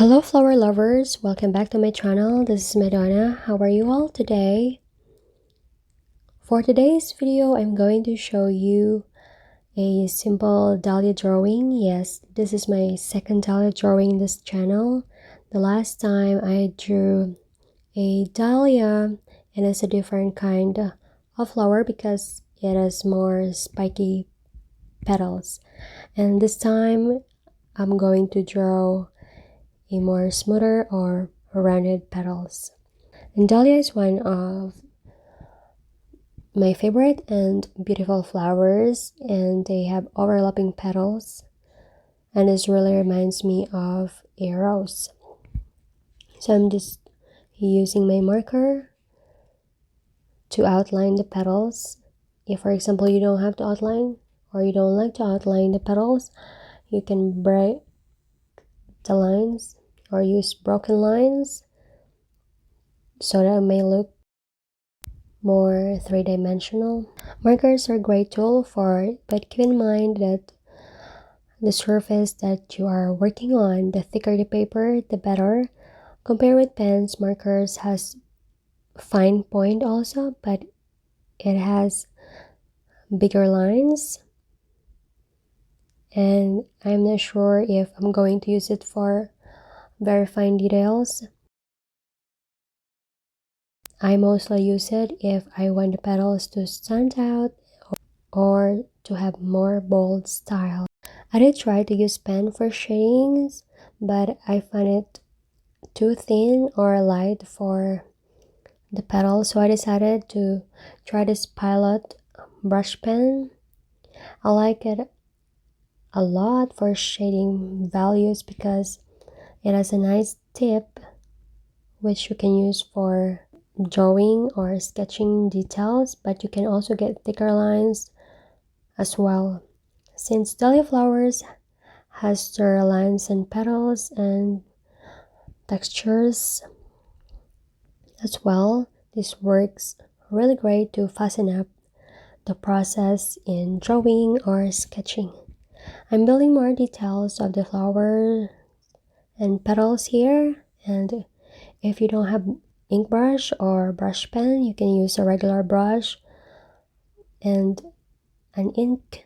Hello flower lovers, welcome back to my channel. This is Madonna. How are you all today? For today's video, I'm going to show you a simple dahlia drawing. Yes, this is my second dahlia drawing in this channel. The last time I drew a dahlia, and it's a different kind of flower because it has more spiky petals. And this time I'm going to draw a more smoother or rounded petals. And dahlia is one of my favorite and beautiful flowers, and they have overlapping petals, and this really reminds me of a rose. So I'm just using my marker to outline the petals. If for example you don't have to outline, or you don't like to outline the petals, you can break the lines or use broken lines so that it may look more three-dimensional. Markers are a great tool for it, but keep in mind that the surface that you are working on, the thicker the paper, the better. Compared with pens, markers has fine point also, but it has bigger lines, and I'm not sure if I'm going to use it for very fine details. I mostly use it if I want the petals to stand out or to have more bold style. I did try to use pen for shadings, but I find it too thin or light for the petals, so I decided to try this Pilot brush pen. I like it a lot for shading values because it has a nice tip which you can use for drawing or sketching details, but you can also get thicker lines as well. Since dahlia flowers has their lines and petals and textures as well, this works really great to fasten up the process in drawing or sketching. I'm building more details of the flower and petals here, and if you don't have ink brush or brush pen, you can use a regular brush and an ink,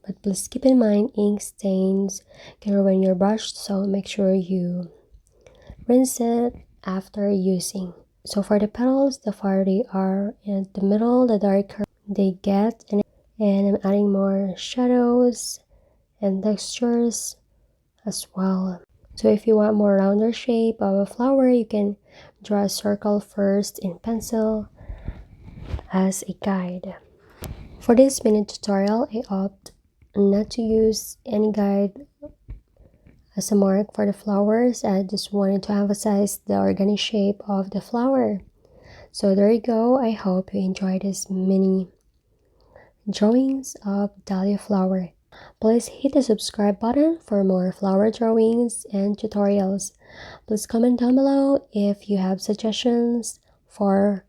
but please keep in mind ink stains can ruin your brush, so make sure you rinse it after using. So for the petals, the farther they are in the middle, the darker they get, and I'm adding more shadows and textures as well. So if you want more rounder shape of a flower, you can draw a circle first in pencil as a guide. For this mini tutorial, I opt not to use any guide as a mark for the flowers. I just wanted to emphasize the organic shape of the flower. So there you go. I hope you enjoyed this mini drawings of dahlia flower. Please hit the subscribe button for more flower drawings and tutorials. Please comment down below if you have suggestions for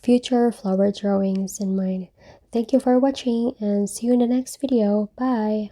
future flower drawings in mind. Thank you for watching and see you in the next video. Bye!